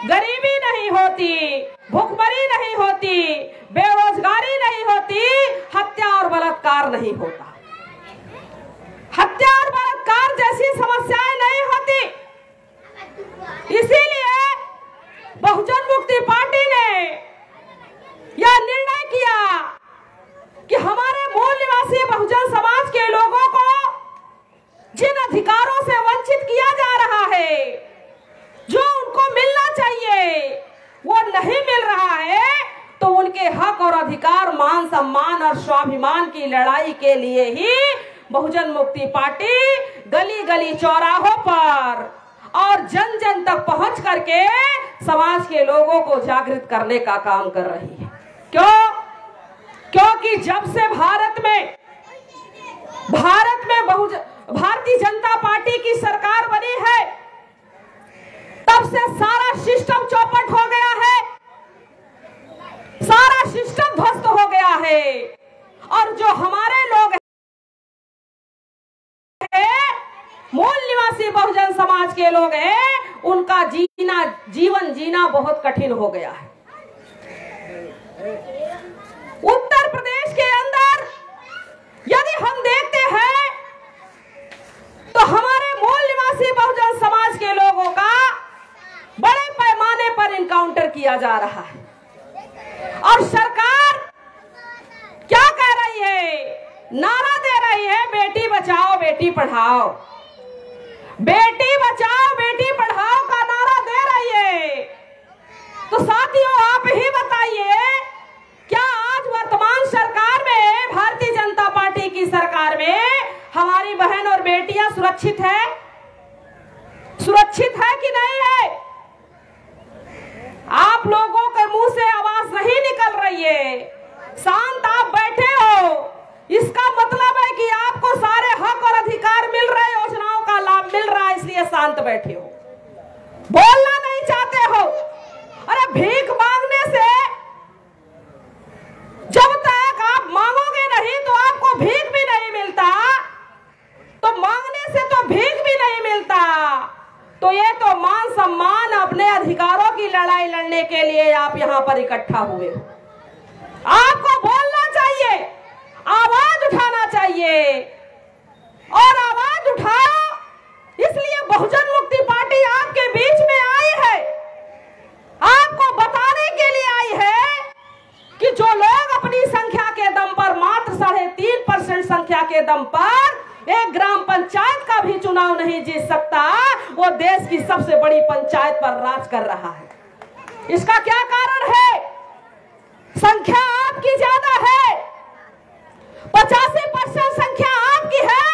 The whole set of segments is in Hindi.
गरीबी नहीं होती, भूखमरी नहीं होती, बेरोजगारी नहीं होती, हत्या और बलात्कार नहीं होता। हत्या और बलात्कार जैसी समस्याएं नहीं होती। इसीलिए बहुजन मुक्ति पार्टी ने यह निर्णय किया कि हमारे मूल निवासी बहुजन समाज के लोगों को जिन अधिकारों से वंचित किया जा रहा है, जो उनको मिलना चाहिए, वो नहीं मिल रहा है, तो उनके हक और अधिकार, मान सम्मान और स्वाभिमान की लड़ाई के लिए ही बहुजन मुक्ति पार्टी गली गली चौराहों पर और जन जन तक पहुंच करके समाज के लोगों को जागृत करने का काम कर रही है। क्यों? क्योंकि जब से भारत में भारतीय जनता पार्टी की सरकार बनी है, तब से सारा सिस्टम चौपट हो गया है, सारा सिस्टम ध्वस्त हो गया है। और जो हमारे लोग हैं, मूल निवासी बहुजन समाज के लोग हैं, उनका जीवन जीना बहुत कठिन हो गया है। उत्तर प्रदेश के अंदर यदि हम देखते हैं तो हमारे मूल निवासी बहुजन समाज के लोगों का बड़े पैमाने पर इनकाउंटर किया जा रहा है। और सरकार क्या कह रही है? नारा दे रही है, बेटी बचाओ बेटी पढ़ाओ। बेटी बचाओ बेटी पढ़ाओ का नारा दे रही है। तो साथियों, आप ही बताइए, क्या आज वर्तमान सरकार में, भारतीय जनता पार्टी की सरकार में, हमारी बहन और बेटियां सुरक्षित है? सुरक्षित है कि नहीं है? आप लोगों के मुंह से आवाज नहीं निकल रही है, शांत आप बैठे हो। इसका मतलब है कि आपको सारे हक और अधिकार मिल रहे, योजनाओं का लाभ मिल रहा है, इसलिए शांत बैठे हो, बोलना नहीं चाहते हो। अरे भीख मांगने से, जब तक आप मांगोगे नहीं तो आपको भीख भी नहीं मिलता, तो मांगने से तो भीख भी नहीं मिलता। तो ये तो मान सम्मान, अपने अधिकारों की लड़ाई लड़ने के लिए आप यहाँ पर इकट्ठा हुए हो। आपको बोलना चाहिए, आवाज उठाना चाहिए, और आवाज उठाओ। इसलिए बहुजन मुक्ति पार्टी आपके बीच में आई है, आपको बताने के लिए आई है कि जो लोग अपनी संख्या के दम पर, मात्र 3.5% संख्या के दम पर एक ग्राम पंचायत का भी चुनाव नहीं जीत सकता, वो देश की सबसे बड़ी पंचायत पर राज कर रहा है। इसका क्या कारण है? संख्या आपकी ज्यादा है, 85% संख्या आपकी है,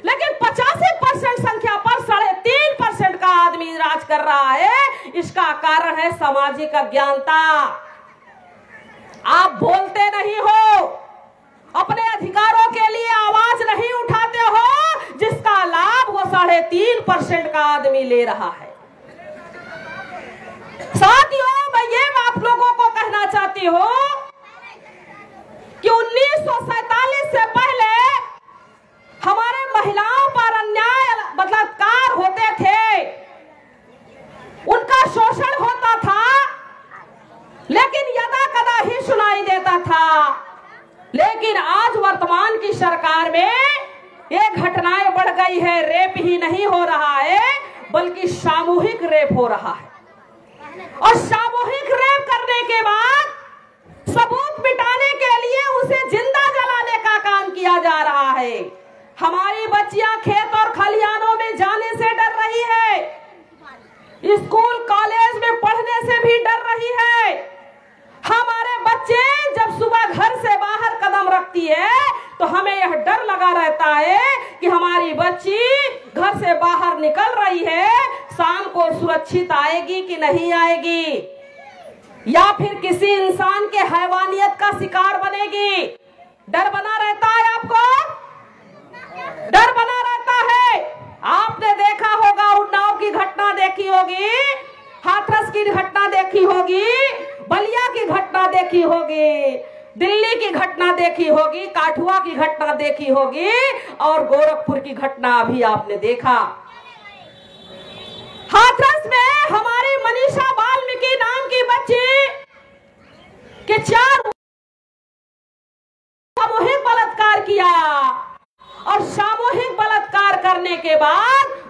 लेकिन 85% संख्या पर 3.5% का आदमी राज कर रहा है। इसका कारण है सामाजिक अज्ञानता। आप बोलते नहीं हो, अपने अधिकारों के लिए आवाज नहीं उठाते हो, जिसका लाभ वो 3.5% का आदमी ले रहा है। साथियों, मैं ये आप लोगों को कहना चाहती हूँ कि 1947 से पहले हमारे महिलाओं पर अन्याय, बलात्कार होते थे, उनका शोषण होता था, लेकिन यदा कदा ही सुनाई देता था। लेकिन आज वर्तमान की सरकार में ये घटनाएं बढ़ गई है। रेप ही नहीं हो रहा है, बल्कि सामूहिक रेप हो रहा है। और सामूहिक रेप करने के बाद सबूत मिटाने के लिए उसे जिंदा जलाने का काम किया जा रहा है। हमारी बच्चियां खेत और खलिहानों में जाने से डर रही है, स्कूल कॉलेज में पढ़ने से भी डर रही है। हमारे बच्चे जब सुबह घर से बाहर कदम रखती है तो हमें यह डर लगा रहता है कि हमारी बच्ची घर से बाहर निकल रही है, शाम को सुरक्षित आएगी कि नहीं आएगी, या फिर किसी इंसान के हैवानियत का शिकार बनेगी। डर बना रहता है, आपको डर बना रहता है। आपने देखा होगा, उन्नाव की घटना देखी होगी, हाथरस की घटना देखी होगी, बलिया की घटना देखी होगी, दिल्ली की घटना देखी होगी, काठुआ की घटना देखी होगी, और गोरखपुर की घटना अभी आपने देखा। हाथरस में हमारी मनीषा बाल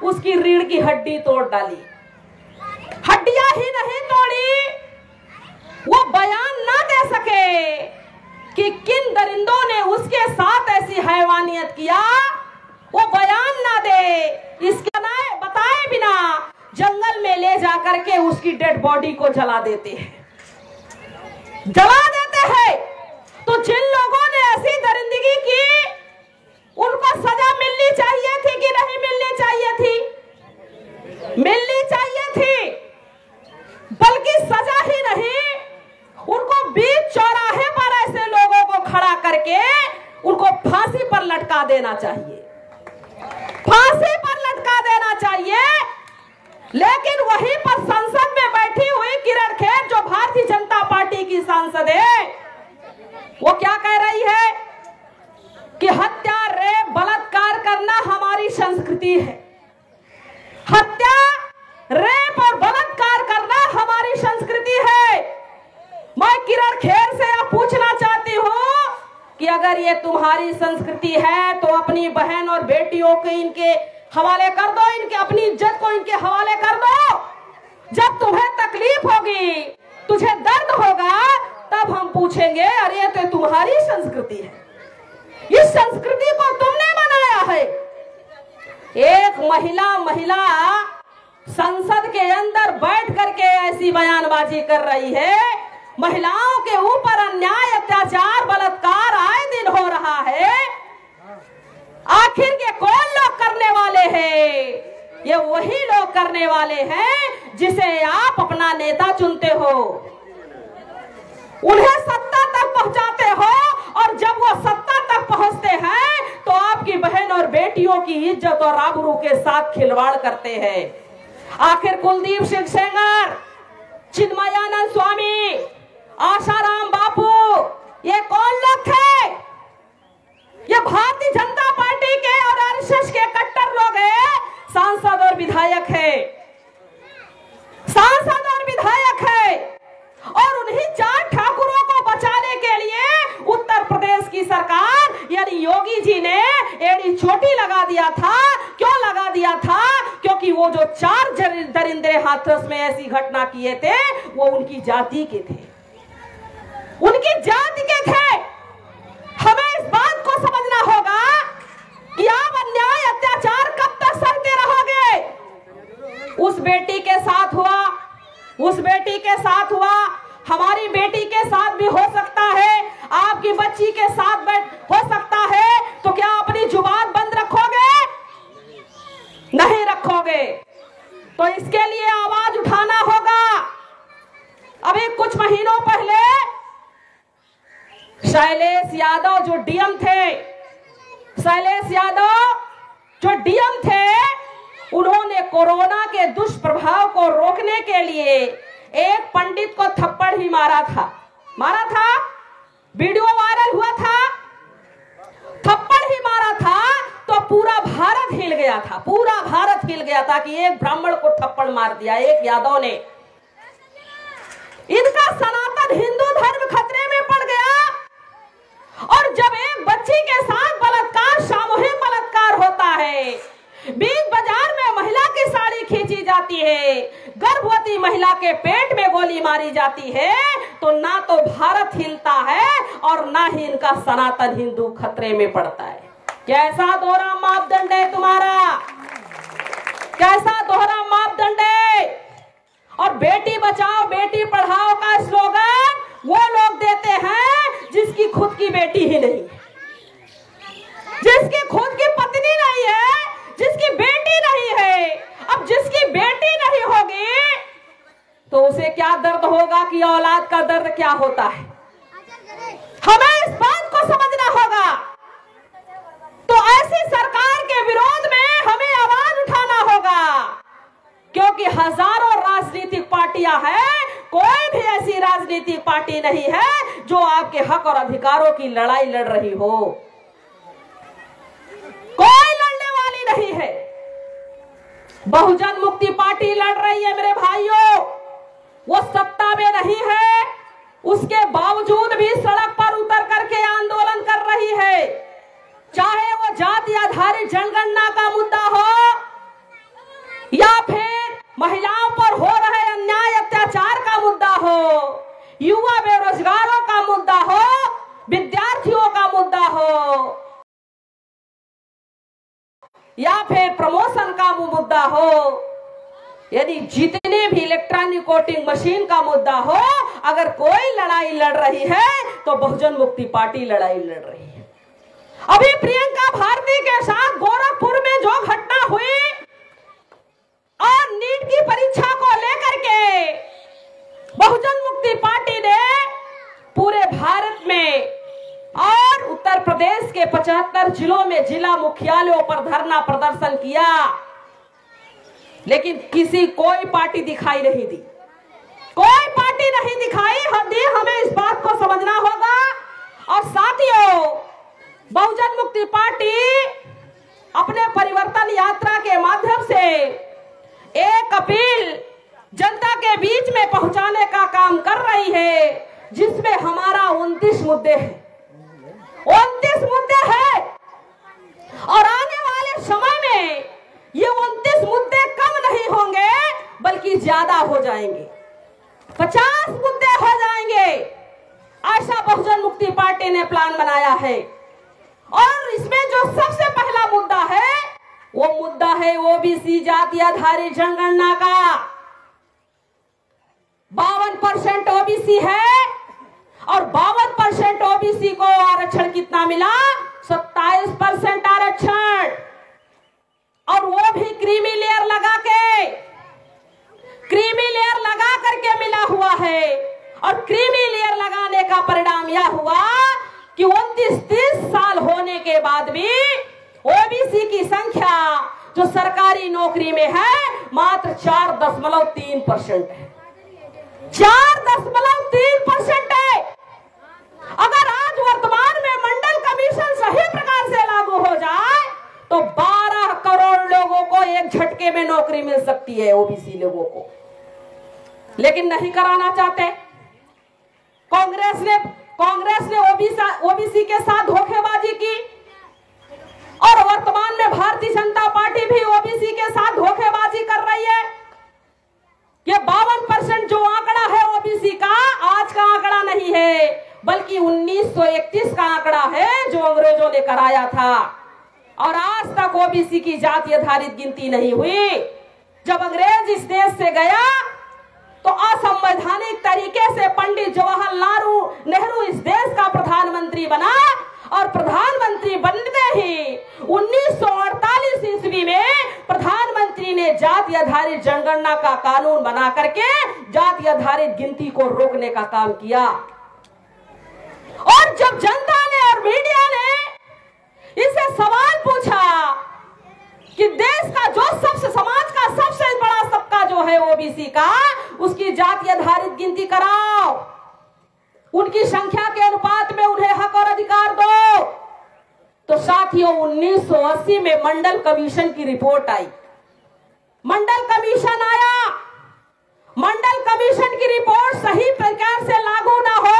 उसकी रीढ़ की हड्डी तोड़ डाली। हड्डियां ही नहीं तोड़ी, वो बयान ना दे सके कि किन दरिंदों ने उसके साथ ऐसी हैवानियत किया, वो बयान ना दे, इसके बताए बिना जंगल में ले जाकर के उसकी डेड बॉडी को जला देते हैं, जला देते हैं। तो जिन लोगों ने ऐसी दरिंदगी की, उनको सजा मिलनी चाहिए थी कि नहीं मिलनी चाहिए थी? मिलनी चाहिए थी, बल्कि सजा ही नहीं, उनको बीच चौराहे पर ऐसे लोगों को खड़ा करके उनको फांसी पर लटका देना चाहिए, फांसी पर लटका देना चाहिए। लेकिन वहीं पर संसद में बैठी हुई किरण खेर, जो भारतीय जनता पार्टी की सांसद है, वो क्या कह रही है कि हत्या, रेप, बलात्कार करना हमारी संस्कृति है। हत्या, रेप और बलात्कार करना हमारी संस्कृति है। मैं किरण खेर से अब पूछना चाहती हूँ कि अगर ये तुम्हारी संस्कृति है तो अपनी बहन और बेटियों को इनके हवाले कर दो, इनके अपनी इज्जत को इनके हवाले कर दो। जब तुम्हें तकलीफ होगी, तुझे दर्द होगा, तब हम पूछेंगे अरे ये तो तुम्हारी संस्कृति है, इस संस्कृति को तुमने बनाया है। एक महिला संसद के अंदर बैठ करके ऐसी बयानबाजी कर रही है, महिलाओं के ऊपर अन्याय, अत्याचार, बलात्कार आए दिन हो रहा है। आखिर के कौन लोग करने वाले हैं? ये वही लोग करने वाले हैं जिसे आप अपना नेता चुनते हो, उन्हें सत्ता तक पहुंचाते हो, और जब वो सत्ता तक पहुंचते हैं तो आपकी बहन और बेटियों की इज्जत और आबरू के साथ खिलवाड़ करते हैं। आखिर कुलदीप सिंह सेंगर, चिन्मयानंद स्वामी, आशाराम बापू, ये कौन लोग थे? ये भारतीय जनता पार्टी के और आरएसएस के कट्टर लोग हैं, सांसद और विधायक है, सांसद और विधायक है। और उन्हीं 4 ठाकुरों को बचाने के लिए उत्तर प्रदेश की सरकार यानी योगी जी ने एड़ी चोटी लगा दिया था। क्यों लगा दिया था? क्योंकि वो जो 4 दरिंदे हाथरस में ऐसी घटना किए थे, वो उनकी जाति के थे, उनकी जाति के थे। हमें इस बात को समझना होगा कि आप अन्याय, अत्याचार कब तक सहते रहोगे? उस बेटी के साथ हुआ, उस बेटी के साथ हुआ, हमारी बेटी के साथ भी हो सकता है, आपकी बच्ची के साथ हो सकता है। तो क्या अपनी जुबान बंद रखोगे? नहीं रखोगे। तो इसके लिए आवाज उठाना होगा। अभी कुछ महीनों पहले शैलेश यादव जो डीएम थे, शैलेश यादव जो डीएम थे, उन्होंने कोरोना के दुष्प्रभाव को रोकने के लिए एक पंडित को थप्पड़ ही मारा था, वीडियो वायरल हुआ था, थप्पड़ ही मारा था। तो पूरा भारत हिल गया था, पूरा भारत हिल गया था कि एक ब्राह्मण को थप्पड़ मार दिया एक यादव ने। इनका सनातन हिंदू धर्म खतरे में पड़ गया। और जब एक बच्ची के साथ बलात्कार, सामूहिक बलात्कार होता है, बीच बाजार में महिला की साड़ी खींची जाती है, गर्भवती महिला के पेट में गोली मारी जाती है, तो ना तो भारत हिलता है और ना ही इनका सनातन हिंदू खतरे में पड़ता है। कैसा दोहरा मापदंड है तुम्हारा? कैसा दोहरा मापदंड है? और बेटी बचाओ बेटी पढ़ाओ का स्लोगन वो लोग देते हैं जिसकी खुद की बेटी ही नहीं, जिसकी खुद की पत्नी नहीं है, जिसकी बेटी नहीं है। अब जिसकी बेटी नहीं होगी तो उसे क्या दर्द होगा कि औलाद का दर्द क्या होता है। हमें इस बात को समझना होगा। तो ऐसी सरकार के विरोध में हमें आवाज उठाना होगा, क्योंकि हजारों राजनीतिक पार्टियां हैं, कोई भी ऐसी राजनीतिक पार्टी नहीं है जो आपके हक और अधिकारों की लड़ाई लड़ रही हो। कोई लड़ने वाली नहीं है। बहुजन मुक्ति पार्टी लड़ रही है मेरे भाइयों, वो सत्ता में नहीं है, उसके बावजूद भी सड़क पर उतर करके आंदोलन कर रही है। चाहे वो जाति आधारित जनगणना का मुद्दा हो, या फिर महिलाओं पर हो रहे अन्याय अत्याचार का मुद्दा हो, युवा बेरोजगारों का मुद्दा हो, विद्यार्थियों का मुद्दा हो, या फिर प्रमोशन का मुद्दा हो, यदि जितने भी इलेक्ट्रॉनिक वोटिंग मशीन का मुद्दा हो, अगर कोई लड़ाई लड़ रही है तो बहुजन मुक्ति पार्टी लड़ाई लड़ रही है। अभी प्रियंका भारती के साथ गोरखपुर में जो घटना हुई और नीट की परीक्षा को लेकर के बहुजन मुक्ति पार्टी ने पूरे भारत में और उत्तर प्रदेश के 75 जिलों में जिला मुख्यालयों पर धरना प्रदर्शन किया, लेकिन कोई पार्टी दिखाई नहीं दी, कोई पार्टी नहीं दिखाई दी। हमें इस बात को समझना होगा। और साथियों, बहुजन मुक्ति पार्टी अपने परिवर्तन यात्रा के माध्यम से एक अपील जनता के बीच में पहुंचाने का काम कर रही है, जिसमें हमारा 29 मुद्दे हैं, 29 मुद्दे हैं। और आने वाले समय में ये 29 मुद्दे कम नहीं होंगे बल्कि ज्यादा हो जाएंगे, 50 मुद्दे हो जाएंगे। ऐसा बहुजन मुक्ति पार्टी ने प्लान बनाया है। और इसमें जो सबसे पहला मुद्दा है वो मुद्दा है ओबीसी जाति आधारित जनगणना का। 52% ओबीसी है और 52% ओबीसी को आरक्षण कितना मिला? 27% आरक्षण, और वो भी क्रीमी लेयर लगा करके मिला हुआ है। और क्रीमी लेयर लगाने का परिणाम यह हुआ कि 29-30 साल होने के बाद भी ओबीसी की संख्या जो सरकारी नौकरी में है मात्र 4.3% है, 4.3% है। अगर आज वर्तमान में मंडल कमीशन सही प्रकार से लागू हो जाए तो 12 करोड़ लोगों को एक झटके में नौकरी मिल सकती है, ओबीसी लोगों को। लेकिन नहीं कराना चाहते। कांग्रेस ने ओबीसी के साथ धोखेबाजी की और वर्तमान में भारतीय जनता पार्टी भी ओबीसी के साथ धोखेबाजी कर रही है। ये 52% जो आंकड़ा है ओबीसी का, आज का आंकड़ा नहीं है बल्कि 1931 का आंकड़ा है जो अंग्रेजों ने कराया था। और आज तक ओबीसी की जाति आधारित गिनती नहीं हुई। जब अंग्रेज इस देश से गया तो असंवैधानिक तरीके से पंडित जवाहरलाल नेहरू इस देश का प्रधानमंत्री बना और प्रधानमंत्री बनते ही 1948 ईस्वी में प्रधानमंत्री ने जाति आधारित जनगणना का कानून बना करके जाति आधारित गिनती को रोकने का काम किया। और जब जनता ने और मीडिया ने इसे सवाल पूछा कि देश का जो समाज का सबसे बड़ा सबका जो है ओबीसी का, उसकी जाति आधारित गिनती कराओ, उनकी संख्या के अनुपात में उन्हें हक और अधिकार दो। तो साथियों 1980 में मंडल कमीशन की रिपोर्ट आई, मंडल कमीशन आया। मंडल कमीशन की रिपोर्ट सही प्रकार से लागू ना हो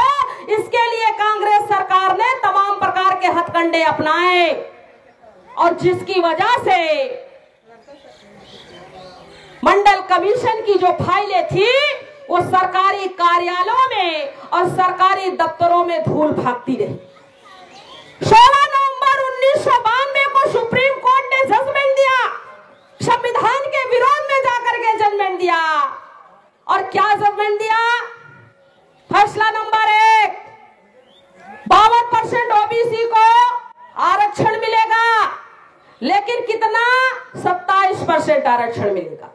इसके लिए कांग्रेस सरकार ने तमाम प्रकार के हथकंडे अपनाए और जिसकी वजह से मंडल कमीशन की जो फाइलें थी वो सरकारी कार्यालयों में और सरकारी दफ्तरों में धूल भागती रही। 16 नवंबर 1992 को सुप्रीम कोर्ट ने जजमेंट दिया, संविधान के विरोध में जाकर के जजमेंट दिया। और क्या जजमेंट दिया? फैसला नंबर 1, 52% ओबीसी को आरक्षण मिलेगा, लेकिन कितना? 27% आरक्षण मिलेगा।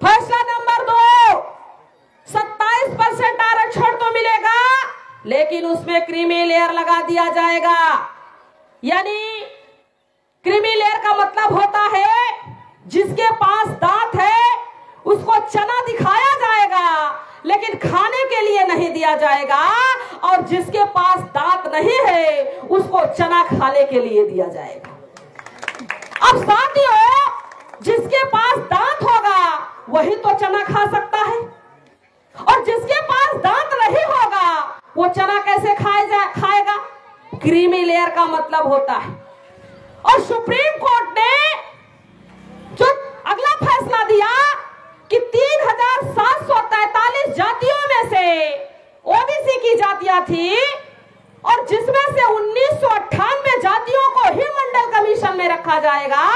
फैसला नंबर 2, 27% आरक्षण तो मिलेगा लेकिन उसमें क्रीमी लेयर लगा दिया जाएगा। यानी क्रीमी लेयर का मतलब होता है जिसके पास दांत है उसको चना दिखाया जाएगा लेकिन खाने के लिए नहीं दिया जाएगा, और जिसके पास दांत नहीं है उसको चना खाने के लिए दिया जाएगा। अब साथियों, जिसके पास दांत होगा वही तो चना खा सकता है, और जिसके पास दांत नहीं होगा वो चना कैसे खाएगा? क्रीमी लेयर का मतलब होता है। और सुप्रीम कोर्ट ने जो अगला फैसला दिया कि 3743 जातियों में से ओबीसी की जातियां थी और जिसमें से 1998 जातियों को ही मंडल कमीशन में रखा जाएगा,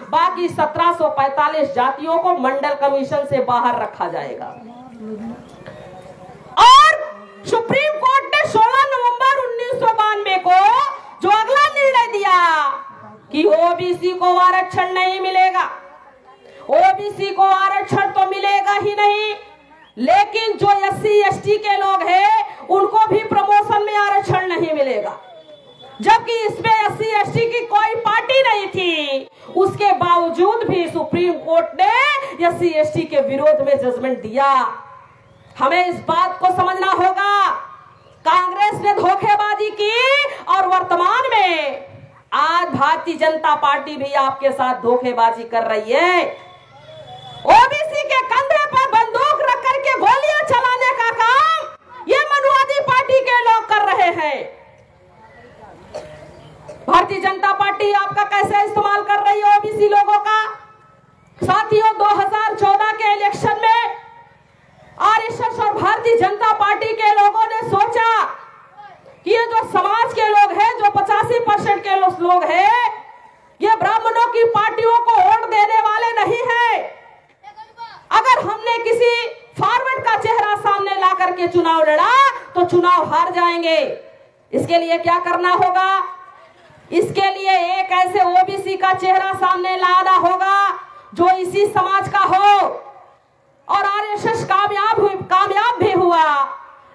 बाकी 1745 जातियों को मंडल कमीशन से बाहर रखा जाएगा। और सुप्रीम कोर्ट ने 16 नवंबर 1992 को जो अगला निर्णय दिया कि ओबीसी को आरक्षण नहीं मिलेगा, ओबीसी को आरक्षण तो मिलेगा ही नहीं, लेकिन जो एससी एसटी के लोग हैं उनको भी प्रमोशन में आरक्षण नहीं मिलेगा। जबकि इसमें एससी एसटी की कोई पार्टी नहीं थी, उसके बावजूद भी सुप्रीम कोर्ट ने एससी एसटी के विरोध में जजमेंट दिया। हमें इस बात को समझना होगा, कांग्रेस ने धोखेबाजी की और वर्तमान में आज भारतीय जनता पार्टी भी आपके साथ धोखेबाजी कर रही है। ओबीसी के कंधे पर बंदूक रख करके गोलियां चलाने का काम ये मनुवादी पार्टी के लोग कर रहे हैं। भारतीय जनता पार्टी आपका कैसे इस्तेमाल कर रही है ओबीसी लोगों का? साथियों, 2014 के इलेक्शन में आरएसएस और भारतीय जनता पार्टी के लोगों ने सोचा कि ये जो समाज के लोग हैं, जो 85% के लोग हैं, ये ब्राह्मणों की पार्टियों को वोट देने वाले नहीं हैं। अगर हमने किसी फॉरवर्ड का चेहरा सामने ला करके चुनाव लड़ा तो चुनाव हार जाएंगे। इसके लिए क्या करना होगा? इसके लिए एक ऐसे ओबीसी का चेहरा सामने लाना होगा जो इसी समाज का हो। और आरएसएस कामयाब भी हुआ।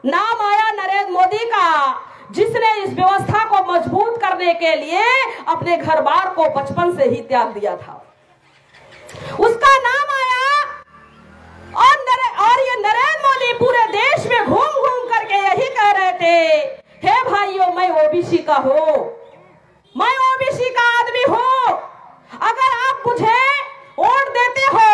नाम आया नरेंद्र मोदी का, जिसने इस व्यवस्था को मजबूत करने के लिए अपने घर बार को बचपन से ही त्याग दिया था। उसका नाम आया और ये नरेंद्र मोदी पूरे देश में घूम घूम करके यही कह रहे थे, हे भाइयों, मैं ओबीसी का हूं, मैं ओबीसी का आदमी हूं। अगर आप मुझे वोट देते हो,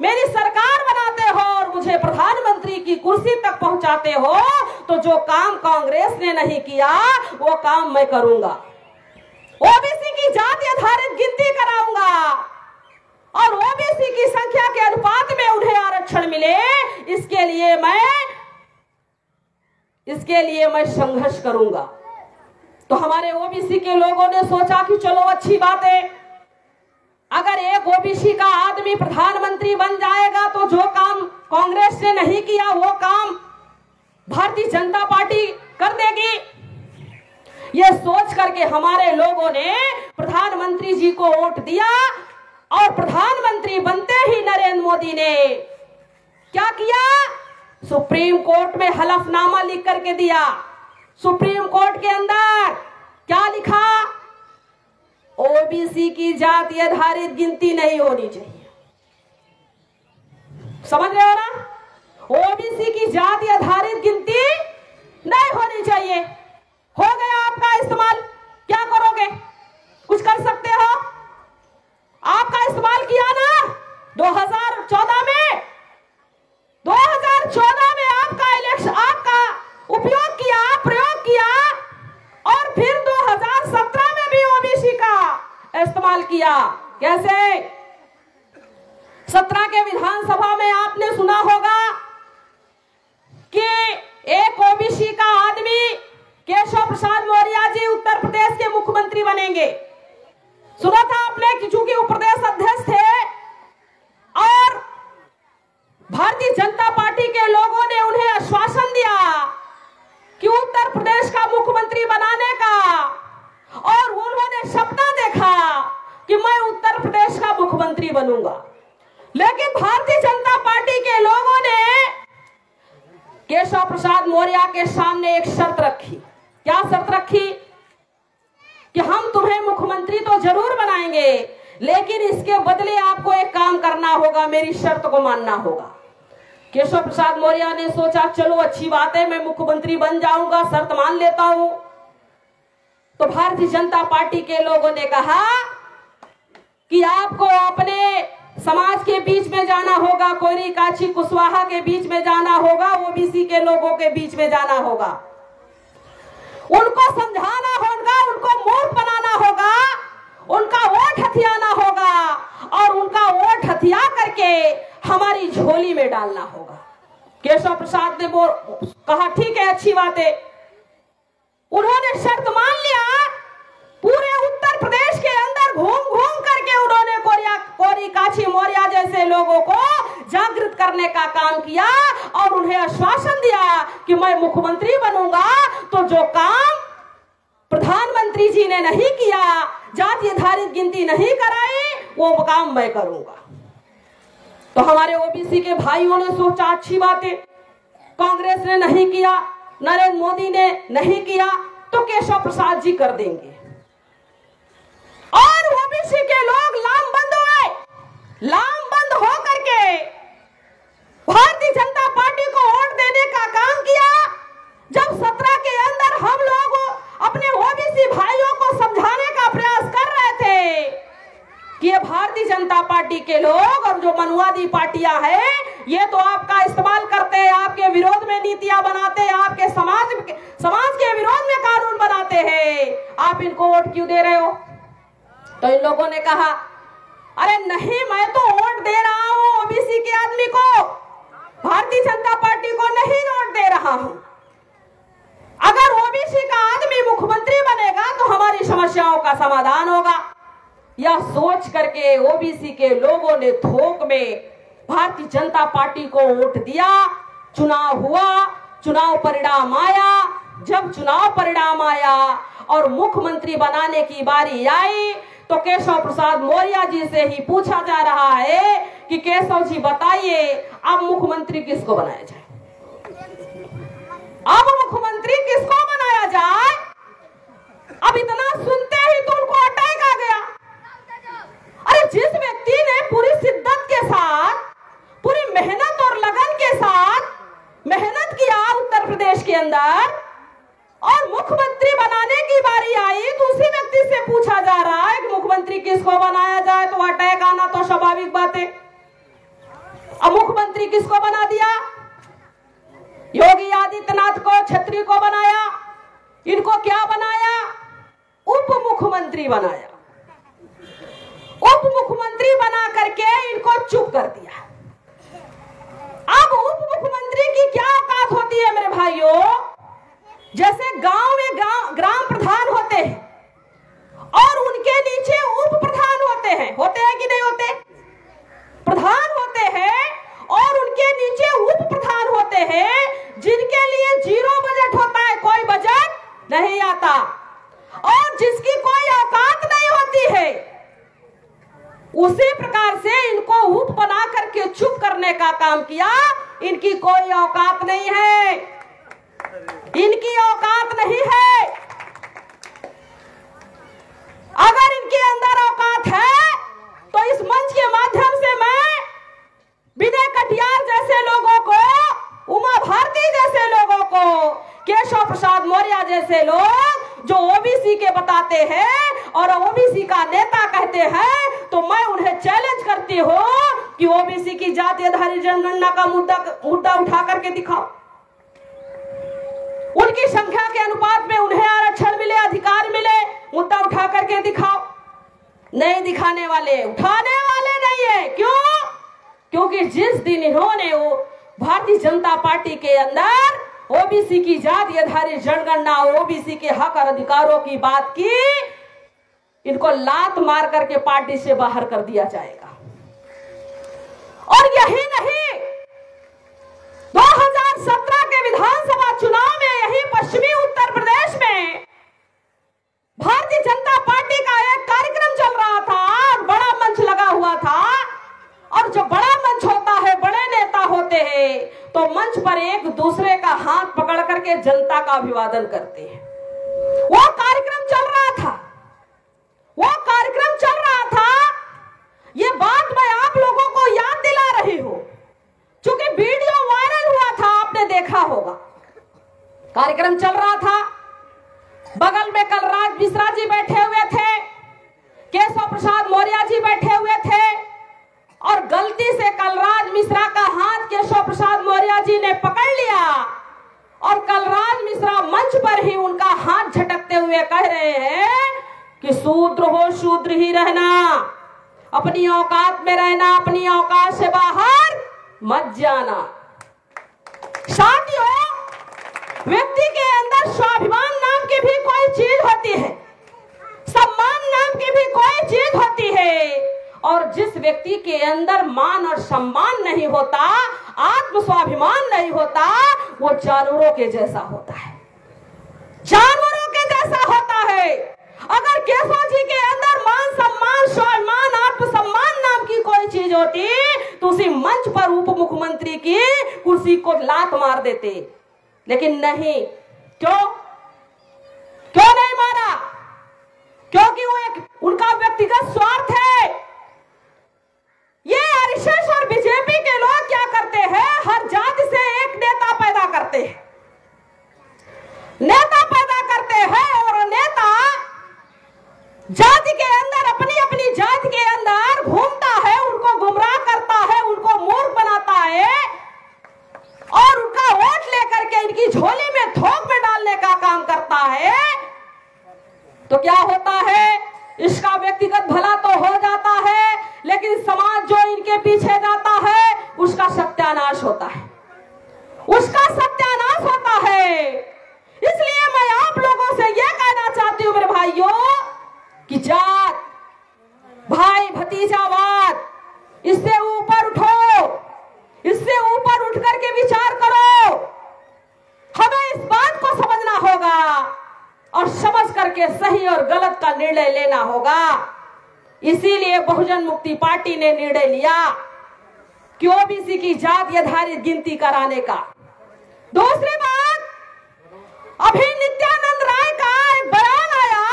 मेरी सरकार बनाते हो और मुझे प्रधानमंत्री की कुर्सी तक पहुंचाते हो, तो जो काम कांग्रेस ने नहीं किया वो काम मैं करूंगा। ओबीसी की जाति आधारित गिनती कराऊंगा और ओबीसी की संख्या के अनुपात में उन्हें आरक्षण मिले, इसके लिए मैं संघर्ष करूंगा। तो हमारे ओबीसी के लोगों ने सोचा कि चलो अच्छी बात है, अगर एक ओबीसी का आदमी प्रधानमंत्री बन जाएगा तो जो काम कांग्रेस ने नहीं किया वो काम भारतीय जनता पार्टी कर देगी। ये सोच करके हमारे लोगों ने प्रधानमंत्री जी को वोट दिया और प्रधानमंत्री बनते ही नरेंद्र मोदी ने क्या किया? सुप्रीम कोर्ट में हलफनामा लिख करके दिया। सुप्रीम कोर्ट के अंदर क्या लिखा? ओबीसी की जाति आधारित गिनती नहीं होनी चाहिए। समझ रहे हो ना? ओबीसी की जाति आधारित गिनती नहीं होनी चाहिए। हो गया आपका इस्तेमाल, क्या करोगे? कुछ कर सकते हो? आपका इस्तेमाल किया ना 2014 में। 2014 में आपका इलेक्शन, आपका उपयोग किया, प्रयोग किया और फिर 2017 में भी ओबीसी का इस्तेमाल किया। कैसे? 17 के विधानसभा में आपने सुना होगा कि एक ओबीसी का आदमी केशव प्रसाद मौर्य जी उत्तर प्रदेश के मुख्यमंत्री बनेंगे। सुना था आपने कि चूंकि वो प्रदेश अध्यक्ष थे और भारतीय जनता पार्टी के लोगों ने उन्हें आश्वासन दिया कि उत्तर प्रदेश का मुख्यमंत्री बनाने का, और उन्होंने सपना देखा कि मैं उत्तर प्रदेश का मुख्यमंत्री बनूंगा। लेकिन भारतीय जनता पार्टी के लोगों ने केशव प्रसाद मौर्य के सामने एक शर्त रखी। क्या शर्त रखी? कि हम तुम्हें मुख्यमंत्री तो जरूर बनाएंगे, लेकिन इसके बदले आपको एक काम करना होगा, मेरी शर्त को मानना होगा। केशव प्रसाद मौर्य ने सोचा चलो अच्छी बात है, मैं मुख्यमंत्री बन जाऊंगा, शर्त मान लेता हूं। तो भारतीय जनता पार्टी के लोगों ने कहा कि आपको अपने समाज के बीच में जाना होगा, कोयरी काछी कुशवाहा के बीच में जाना होगा, ओबीसी के लोगों के बीच में जाना होगा, उनको समझाना होगा, उनको मूर्ख बनाना होगा, उनका वोट हथियाना होगा और उनका वोट हथिया करके हमारी झोली में डालना होगा। केशव प्रसाद ने कहा ठीक है, अच्छी बात है। उन्होंने शर्त मान लिया। पूरे उत्तर प्रदेश के अंदर घूम घूम करके उन्होंने कोरी काछी मौर्य जैसे लोगों को जागृत करने का काम किया और उन्हें आश्वासन दिया कि मैं मुख्यमंत्री बनूंगा तो जो काम प्रधानमंत्री जी ने नहीं किया, जाति आधारित गिनती नहीं कराई, वो काम मैं करूंगा। तो हमारे ओबीसी के भाइयों ने सोचा अच्छी बात है, कांग्रेस ने नहीं किया, नरेंद्र मोदी ने नहीं किया, तो केशव प्रसाद जी कर देंगे। और ओबीसी के लोग लामबंद हुए। लामबंद हो करके भारतीय जनता पार्टी को वोट देने का काम किया। जब 17 के अंदर हम लोग अपने ओबीसी भाइयों को समझाने का प्रयास कर रहे थे कि ये भारतीय जनता पार्टी के लोग और जो मनुवादी पार्टियां हैं, ये तो आपका इस्तेमाल करते हैं, आपके विरोध में नीतियां बनाते हैं, आपके समाज के विरोध में कानून बनाते हैं, आप इनको वोट क्यों दे रहे हो? तो इन लोगों ने कहा अरे नहीं, मैं तो वोट दे रहा हूं ओबीसी के आदमी को, भारतीय जनता पार्टी को नहीं वोट दे रहा हूं। अगर ओबीसी का आदमी मुख्यमंत्री बनेगा तो हमारी समस्याओं का समाधान होगा। यह सोच करके ओबीसी के लोगों ने थोक में भारतीय जनता पार्टी को वोट दिया। चुनाव हुआ, चुनाव परिणाम आया। जब चुनाव परिणाम आया और मुख्यमंत्री बनाने की बारी आई तो केशव प्रसाद मौर्य जी से ही पूछा जा रहा है कि केशव जी बताइए, अब मुख्यमंत्री किसको बनाया जाए? अब मुख्यमंत्री किसको बनाया जाए? अब इतना सुनते ही तो उनको अटैक आ गया। अरे जिस व्यक्ति ने पूरी शिद्दत के साथ, पूरी मेहनत और लगन के साथ मेहनत किया उत्तर प्रदेश के अंदर और मुख्यमंत्री बनाने की बारी आई तो उसी व्यक्ति से पूछा जा रहा है कि मुख्यमंत्री किसको बनाया जाए, तो अटैक आना तो स्वाभाविक बात है। अब मुख्यमंत्री किसको बना दिया? योगी आदित्यनाथ को, छत्री को बनाया। इनको क्या बनाया? उप मुख्यमंत्री बनाया। उप मुख्यमंत्री बना करके इनको चुप कर दिया। अब उप मुख्यमंत्री की क्या औकात होती है मेरे भाइयों? जैसे गांव में ग्राम प्रधान होते हैं और उनके नीचे उप प्रधान होते हैं कि नहीं होते? प्रधान होते हैं और उनके नीचे उप प्रधान होते हैं जिनके लिए जीरो बजट होता है, कोई बजट नहीं आता और जिसकी कोई औकात नहीं होती है। उसी प्रकार से इनको उप बना करके चुप करने का काम किया। इनकी कोई औकात नहीं है, इनकी औकात नहीं है। अगर इनके अंदर औकात है तो इस मंच के माध्यम से मैं विनय कटियार जैसे लोगों को, उमा भारती जैसे लोगों को, केशव प्रसाद मौर्य जैसे लोग जो ओबीसी के बताते हैं और ओबीसी का नेता कहते हैं, तो मैं उन्हें चैलेंज करती हूँ कि ओबीसी की जाति आधारित जनगणना का मुद्दा उठा करके दिखाओ। उनकी संख्या के अनुपात में उन्हें आरक्षण मिले, अधिकार मिले, मुद्दा उठा करके दिखाओ। नहीं दिखाने वाले, उठाने वाले नहीं है। क्यों? क्योंकि जिस दिन इन्होंने वो भारतीय जनता पार्टी के अंदर ओबीसी की जाति आधारित जनगणना, ओबीसी के हक और अधिकारों की बात की, इनको लात मार करके पार्टी से बाहर कर दिया जाएगा। और यही नहीं, 2017 के विधानसभा चुनाव में यही पश्चिमी उत्तर प्रदेश में भारतीय जनता पार्टी का एक कार्यक्रम चल रहा था और बड़ा मंच लगा हुआ था। और जो बड़ा मंच होता है, बड़े नेता होते हैं, तो मंच पर एक दूसरे का हाथ पकड़ करके जनता का अभिवादन करते हैं। वो कार्यक्रम चल रहा था, वो कार्यक्रम चल रहा था। ये बात मैं आप लोगों को याद दिला रही हूं क्योंकि वीडियो वायरल हुआ था, आपने देखा होगा। कार्यक्रम चल रहा था, बगल में कलराज मिश्रा जी बैठे हुए थे, केशव प्रसाद मौर्य जी बैठे हुए थे और गलती से कलराज मिश्रा का हाथ केशव प्रसाद मौर्य जी ने पकड़ लिया और कलराज मिश्रा मंच पर ही उनका हाथ झटकते हुए कह रहे हैं कि शूद्र हो शूद्र ही रहना, अपनी औकात में रहना, अपनी औकात से बाहर मत जाना। साथियों, व्यक्ति के अंदर स्वाभिमान नाम की भी कोई चीज होती है, सम्मान नाम की भी कोई चीज होती है, और जिस व्यक्ति के अंदर मान और सम्मान नहीं होता, आत्म स्वाभिमान नहीं होता, वो जानवरों के जैसा होता है, जानवरों के जैसा होता है। अगर केशव जी के अंदर मान सम्मान स्वाभिमान आत्म सम्मान नाम की कोई चीज होती तो उसी मंच पर उप मुख्यमंत्री की कुर्सी को लात मार देते, लेकिन नहीं। क्यों नहीं मारा? क्योंकि वो एक उनका व्यक्तिगत स्वार्थ है। ये आरएसएस और बीजेपी के लोग क्या करते हैं, हर जाति से एक नेता पैदा करते हैं, नेता पैदा करते हैं, और नेता जाति के अंदर अपनी अपनी जाति के अंदर घूमता है, उनको गुमराह करता है, उनको मूर्ख बनाता है, और उनका वोट लेकर के इनकी झोली में थोक में डालने का काम करता है। तो क्या होता है, इसका व्यक्तिगत भला तो हो जाता है, लेकिन समाज जो इनके पीछे जाता है उसका सत्यानाश होता है, उसका सत्यानाश होता है। इसलिए मैं आप लोगों से यह कहना चाहती हूं मेरे भाइयों कि जात भाई भतीजावाद, इससे ऊपर उठो, इससे ऊपर उठ करके विचार करो। हमें इस बात को समझना होगा और समझ करके सही और गलत का निर्णय लेना होगा। इसीलिए बहुजन मुक्ति पार्टी ने निर्णय लिया कि ओबीसी की जाति आधारित गिनती कराने का। दूसरी बात, अभी नित्यानंद राय का एक बयान आया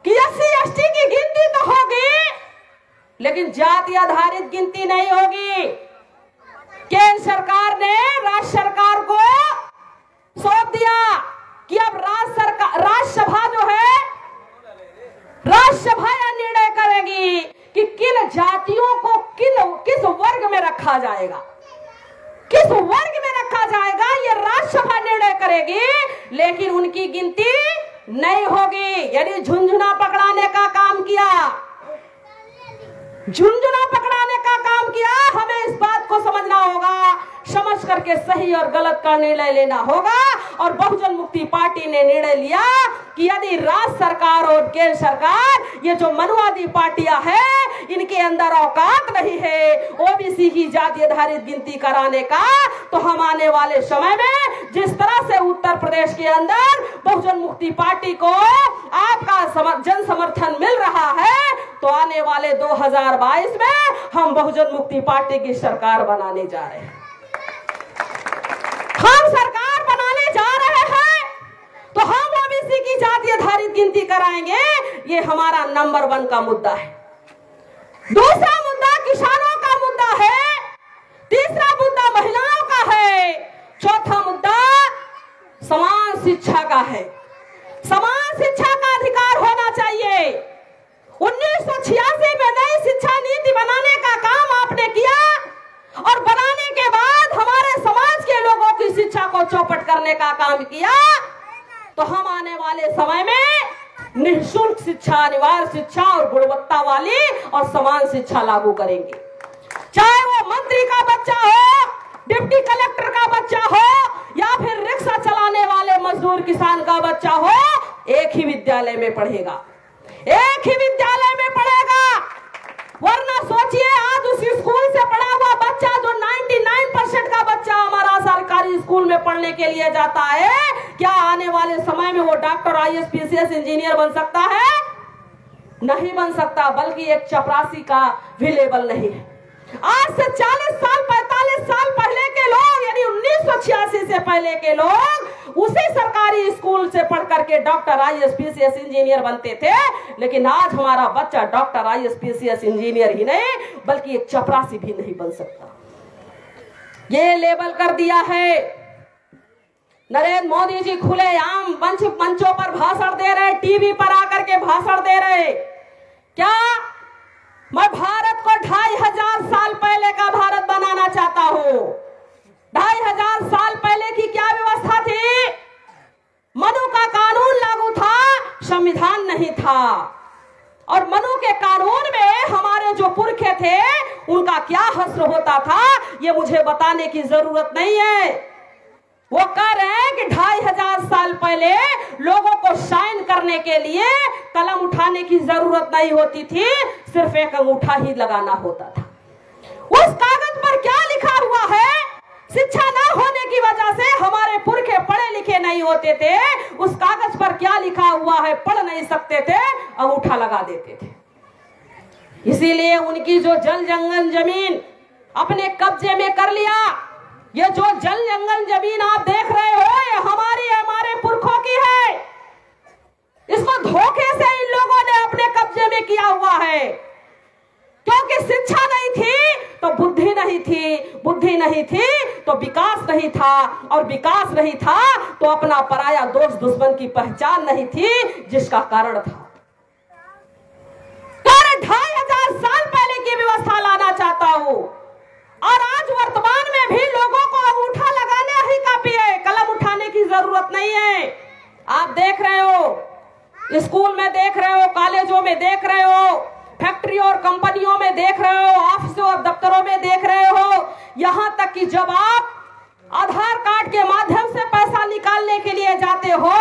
कि SC/ST की गिनती तो होगी, लेकिन जाति आधारित गिनती नहीं होगी। केंद्र सरकार ने राज्य सरकार को सौंप दिया कि अब राज्यसभा जो है, राज्यसभा यह निर्णय करेगी कि किन जातियों को किस वर्ग में रखा जाएगा, किस वर्ग में रखा जाएगा, यह राज्यसभा निर्णय करेगी, लेकिन उनकी गिनती नहीं होगी। यानी झुंझुना पकड़ाने का काम किया, झुंझुना पकड़ाने का काम किया। हमें इस बात को समझना होगा, समझ करके सही और गलत का निर्णय लेना होगा। और बहुजन मुक्ति पार्टी ने निर्णय लिया कि यदि राज्य सरकार और केंद्र सरकार, ये जो मनुवादी पार्टियां हैं, इनके अंदर औकात नहीं है ओबीसी की जाति आधारित गिनती कराने का, तो हम आने वाले समय में जिस तरह से उत्तर प्रदेश के अंदर बहुजन मुक्ति पार्टी को आपका जन समर्थन मिल रहा है, तो आने वाले 2022 में हम बहुजन मुक्ति पार्टी की सरकार बनाने जा रहे हैं। हम सरकार बनाने जा रहे हैं तो हम ओबीसी की जाति आधारित गिनती कराएंगे। ये हमारा नंबर 1 का मुद्दा है। दूसरा मुद्दा किसानों का मुद्दा है, तीसरा मुद्दा महिलाओं का है, चौथा मुद्दा समान शिक्षा का है। समान शिक्षा का अधिकार होना चाहिए। 1986 में नई शिक्षा नीति बनाने का काम आपने किया, और बनाने के बाद हमारे समाज के लोगों की शिक्षा को चौपट करने का काम किया। तो हम आने वाले समय में निःशुल्क शिक्षा, अनिवार्य शिक्षा और गुणवत्ता वाली और समान शिक्षा लागू करेंगे। चाहे वो मंत्री का बच्चा हो, डिप्टी कलेक्टर का बच्चा हो, या फिर रिक्शा चलाने वाले मजदूर किसान का बच्चा हो, एक ही विद्यालय में पढ़ेगा, एक ही विद्यालय में पढ़ेगा। वरना सोचिए, आज उस स्कूल से पढ़ा हुआ बच्चा जो 99% का बच्चा हमारा सरकारी स्कूल में पढ़ने के लिए जाता है, क्या आने वाले समय में वो डॉक्टर, IAS, PCS, इंजीनियर बन सकता है? नहीं बन सकता, बल्कि एक चपरासी का भी लेवल नहीं है। आज से 40 साल 45 साल पहले के लोग, यानी 1986 से पहले के लोग उसी सरकारी स्कूल से पढ़ करके डॉक्टर, IAS, PCS, इंजीनियर बनते थे। लेकिन आज हमारा बच्चा डॉक्टर, IAS, PCS, इंजीनियर ही नहीं, बल्कि एक चपरासी भी नहीं बन सकता। ये लेबल कर दिया है। नरेंद्र मोदी जी खुलेआम मंचों पर भाषण दे रहे, टीवी पर आकर के भाषण दे रहे। क्या मैं भारत को 2500 साल पहले का भारत बनाना चाहता हूं? 2500 साल पहले की क्या व्यवस्था थी? मनु का कानून लागू था, संविधान नहीं था। और मनु के कानून में हमारे जो पुरखे थे उनका क्या हश्र होता था ये मुझे बताने की जरूरत नहीं है। वो कह रहे हैं कि 2500 साल पहले लोगों को शाइन करने के लिए कलम उठाने की जरूरत नहीं होती थी, सिर्फ एक अंगूठा ही लगाना होता था। उस कागज पर क्या लिखा हुआ है? शिक्षा ना होने की वजह से हमारे पुरखे पढ़े लिखे नहीं होते थे। उस कागज पर क्या लिखा हुआ है पढ़ नहीं सकते थे, अंगूठा लगा देते थे। इसीलिए उनकी जो जल जंगल जमीन अपने कब्जे में कर लिया। ये जो जल जंगल जमीन आप देख रहे हो ये हमारे पुरखों की है। इसको धोखे से इन लोगों ने अपने कब्जे में किया हुआ है। क्योंकि शिक्षा नहीं थी तो बुद्धि नहीं थी, बुद्धि नहीं थी तो विकास नहीं था, और विकास नहीं था तो अपना पराया दोस्त दुश्मन की पहचान नहीं थी, जिसका कारण था 2500 साल पहले की व्यवस्था लाना चाहता हूं। और आज वर्तमान में भी लोगों को अंगूठा लगाने ही काफी है, कलम उठाने की जरूरत नहीं है। आप देख रहे हो, स्कूल में देख रहे हो, कॉलेजों में देख रहे हो, फैक्ट्री और कंपनियों में देख रहे हो, ऑफिसों और दफ्तरों में देख रहे हो, यहां तक कि जब आप आधार कार्ड के माध्यम से पैसा निकालने के लिए जाते हो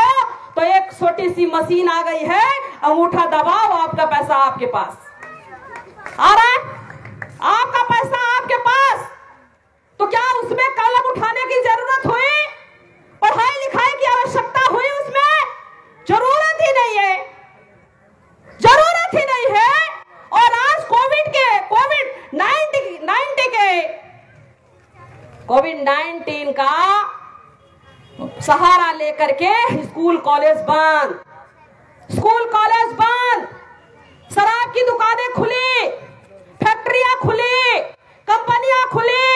तो एक छोटी सी मशीन आ गई है, अंगूठा दबाओ, आपका पैसा आपके पास आ रहा है, आपका पैसा आपके पास। तो क्या उसमें कलम उठाने की जरूरत हुई? पढ़ाई लिखाई की आवश्यकता हुई? उसमें जरूरत ही नहीं है, जरूरत ही नहीं है। और आज कोविड-19 का सहारा लेकर के स्कूल कॉलेज बंद, स्कूल कॉलेज बंद, शराब की दुकानें खुली, फैक्ट्रियां खुली, कंपनियां खुली,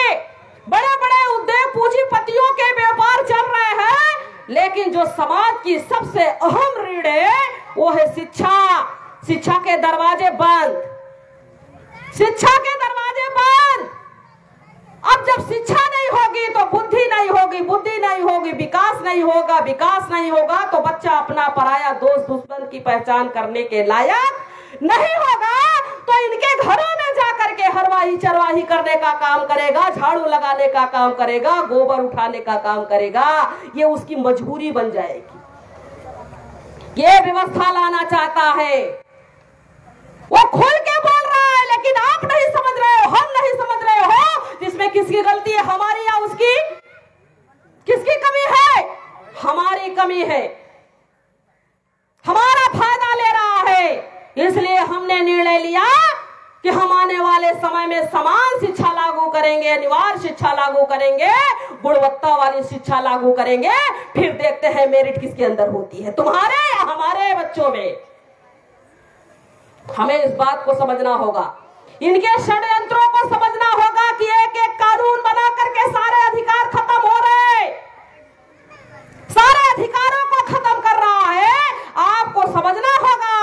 बड़े बड़े उद्योग पूंजीपतियों के व्यापार चल रहे हैं। लेकिन जो समाज की सबसे अहम रीढ़ है वो है शिक्षा। शिक्षा के दरवाजे बंद, शिक्षा के दरवाजे बंद। अब जब शिक्षा नहीं होगी तो बुद्धि नहीं होगी, बुद्धि नहीं होगी, विकास नहीं होगा, विकास नहीं होगा तो बच्चा अपना पराया दोस्त दुश्मन की पहचान करने के लायक नहीं होगा। तो इनके घरों में जाकर के हरवाही चरवाही करने का काम करेगा, झाड़ू लगाने का काम करेगा, गोबर उठाने का काम करेगा, ये उसकी मजबूरी बन जाएगी। ये व्यवस्था लाना चाहता है, वो खुल के बोल रहा है, लेकिन आप नहीं समझ रहे हो, हम नहीं समझ रहे हो। जिसमें किसकी गलती है, हमारी या उसकी? किसकी कमी है? हमारी कमी है, हमारा फायदा ले रहा है। इसलिए हमने निर्णय लिया कि हम आने वाले समय में समान शिक्षा लागू करेंगे, अनिवार्य शिक्षा लागू करेंगे, गुणवत्ता वाली शिक्षा लागू करेंगे। फिर देखते हैं मेरिट किसके अंदर होती है, तुम्हारे या हमारे बच्चों में। हमें इस बात को समझना होगा, इनके षड्यंत्रों को समझना होगा कि एक एक कानून बना करके सारे अधिकार खत्म हो रहे, सारे अधिकारों को खत्म कर रहा है। आपको समझना होगा,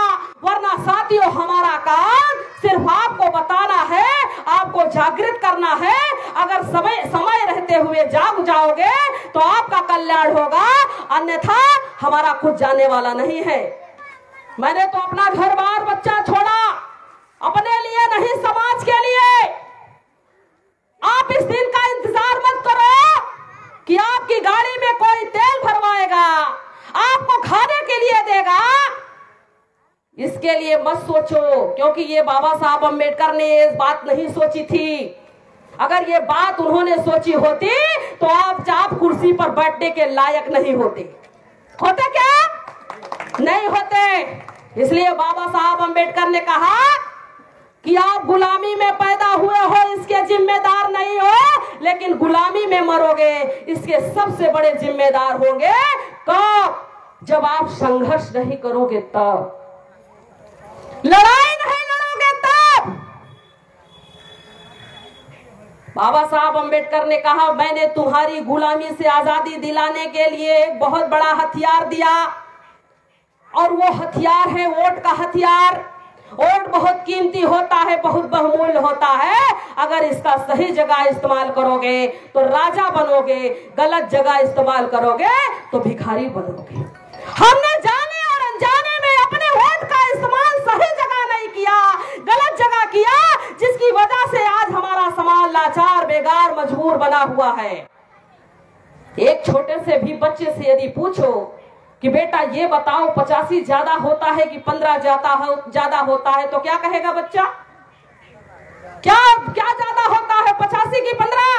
वरना साथियों हमारा काम सिर्फ आपको बताना है, आपको जागृत करना है। अगर समय रहते हुए जाग जाओगे तो आपका कल्याण होगा, अन्यथा हमारा कुछ जाने वाला नहीं है। मैंने तो अपना घर बार बच्चा छोड़ा, अपने लिए नहीं समाज के लिए। आप इस दिन का इंतजार मत करो कि आपकी गाड़ी में कोई तेल भरवाएगा, आपको खाने के लिए देगा, इसके लिए मत सोचो। क्योंकि ये बाबा साहब अम्बेडकर ने ये बात नहीं सोची थी। अगर ये बात उन्होंने सोची होती तो आप कुर्सी पर बैठने के लायक नहीं होते। होते क्या? नहीं होते। इसलिए बाबा साहब अम्बेडकर ने कहा कि आप गुलामी में पैदा हुए हो इसके जिम्मेदार नहीं हो, लेकिन गुलामी में मरोगे इसके सबसे बड़े जिम्मेदार होंगे। कब? जब आप संघर्ष नहीं करोगे तब, लड़ाई नहीं लड़ोगे तब। बाबा साहब अम्बेडकर ने कहा, मैंने तुम्हारी गुलामी से आजादी दिलाने के लिए एक बहुत बड़ा हथियार दिया, और वो हथियार है वोट का हथियार। वोट बहुत कीमती होता है, बहुत बहुमूल्य होता है। अगर इसका सही जगह इस्तेमाल करोगे तो राजा बनोगे, गलत जगह इस्तेमाल करोगे तो भिखारी बनोगे। हमने जाने और अनजाने में अपने वोट का इस्तेमाल किया, गलत जगह किया, जिसकी वजह से आज हमारा समाज लाचार, बेगार, मजबूर बना हुआ है। एक छोटे से भी बच्चे से यदि पूछो कि बेटा ये बताओ 85 ज्यादा होता है कि 15 ज्यादा होता है, तो क्या कहेगा बच्चा? क्या ज्यादा होता है, 85 की 15?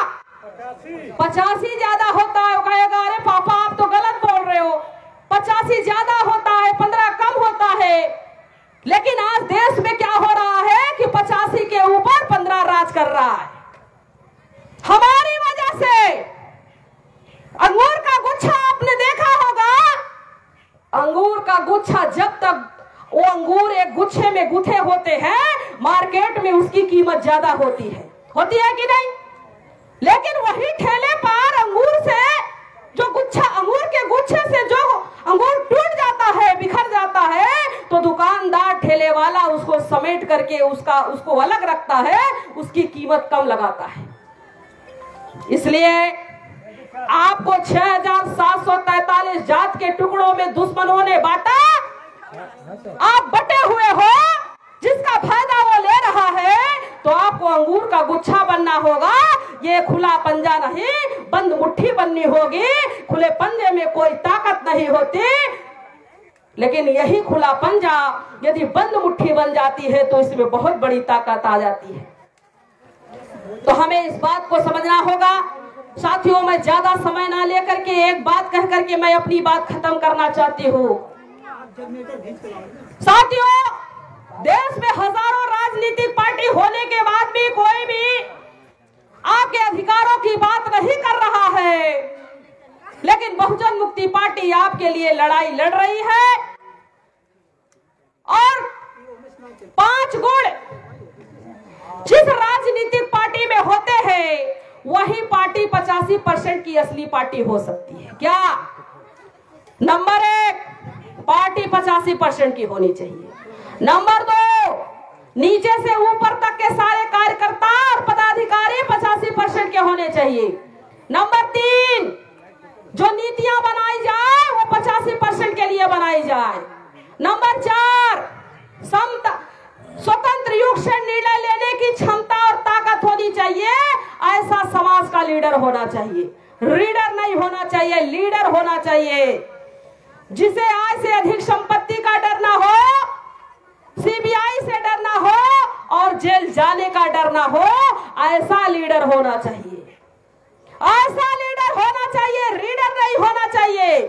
85 ज्यादा होता है। वो कहेगा अरे पापा आप तो गलत बोल रहे हो, 85 ज्यादा होता है, 15 कम होता है। लेकिन आज देश में क्या हो रहा है कि 85 के ऊपर 15 राज कर रहा है। हमारी वजह से अंगूर का गुच्छा आपने देखा होगा, अंगूर का गुच्छा जब तक वो अंगूर एक गुच्छे में गुथे होते हैं, मार्केट में उसकी कीमत ज्यादा होती है कि नहीं? लेकिन वही ठेले पर अंगूर से जो गुच्छा, अंगूर के गुच्छे से जो अंगूर टूट जाता है, बिखर जाता है, तो दुकानदार, ठेले वाला उसको समेट करके उसको अलग रखता है, उसकी कीमत कम लगाता है। इसलिए आपको 6743 जात के टुकड़ों में दुश्मनों ने बांटा, आप बटे हुए हो, जिसका फायदा वो ले रहा है, तो आपको अंगूर का गुच्छा बनना होगा। ये खुला पंजा नहीं, बंद मुट्ठी बननी होगी। खुले पंजे में कोई ताकत नहीं होती, लेकिन यही खुला पंजा यदि बंद मुट्ठी बन जाती है तो इसमें बहुत बड़ी ताकत आ जाती है। तो हमें इस बात को समझना होगा। साथियों, मैं ज्यादा समय ना लेकर के एक बात कह करके मैं अपनी बात खत्म करना चाहती हूँ। साथियों, देश में हजारों राजनीतिक पार्टी होने के बाद भी कोई भी आपके अधिकारों की बात नहीं कर रहा है, लेकिन बहुजन मुक्ति पार्टी आपके लिए लड़ाई लड़ रही है। और 5 गुण जिस राजनीतिक पार्टी में होते हैं, वही पार्टी 85% की असली पार्टी हो सकती है। क्या? नंबर 1, पार्टी 85% की होनी चाहिए। नंबर 2, नीचे से ऊपर तक के सारे कार्यकर्ता और पदाधिकारी 85% के होने चाहिए। नंबर 3, जो नीतियां बनाई जाए वो 85% के लिए बनाई जाए। नंबर 4, स्वतंत्र युग से निर्णय लेने की क्षमता और ताकत होनी चाहिए। ऐसा समाज का लीडर होना चाहिए, रीडर नहीं होना चाहिए, लीडर होना चाहिए, जिसे आय से अधिक संपत्ति का डर ना हो, सीबीआई से डर ना हो और जेल जाने का डर ना हो। ऐसा लीडर होना चाहिए, ऐसा लीडर होना चाहिए, रीडर नहीं होना चाहिए।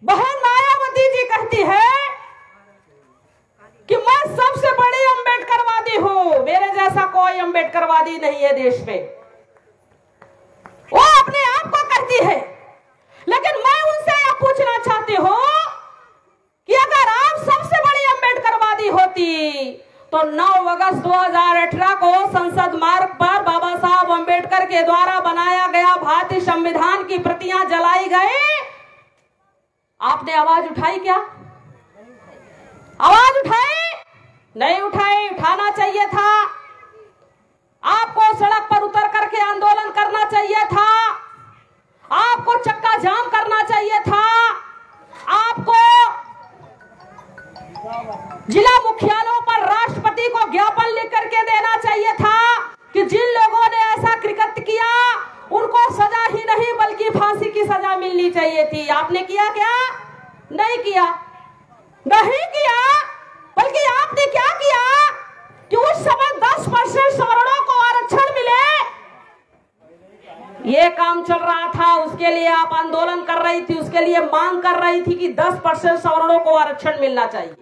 बहन मायावती जी कहती है कि मैं सबसे बड़ी अम्बेडकरवादी हूं, मेरे जैसा कोई अम्बेडकरवादी नहीं है देश में। वो अपने आप को कहती है, लेकिन मैं उनसे यह पूछना चाहती हूं कि अगर आप सबसे बड़ी अम्बेडकरवादी होती तो 9 अगस्त 2018 को संसद मार्ग पर बाबा साहब अम्बेडकर के द्वारा बनाया गया भारतीय संविधान की प्रतियां जलाई गई, आपने आवाज उठाई क्या? आवाज उठाई? नहीं उठाई। उठाना चाहिए था। आपको सड़क पर उतर करके आंदोलन करना चाहिए था, आपको चक्का जाम करना चाहिए था, आपको जिला मुख्यालयों पर राष्ट्रपति को ज्ञापन लिख करके देना चाहिए था कि जिन लोगों ने ऐसा कृत्य किया उनको सजा ही नहीं बल्कि फांसी की सजा मिलनी चाहिए थी। आपने किया क्या? नहीं किया, नहीं किया। बल्कि आपने क्या किया कि उस समय 10% सवर्णों को आरक्षण मिले, ये काम चल रहा था, उसके लिए आप आंदोलन कर रही थी, उसके लिए मांग कर रही थी कि 10% सवर्णों को आरक्षण मिलना चाहिए।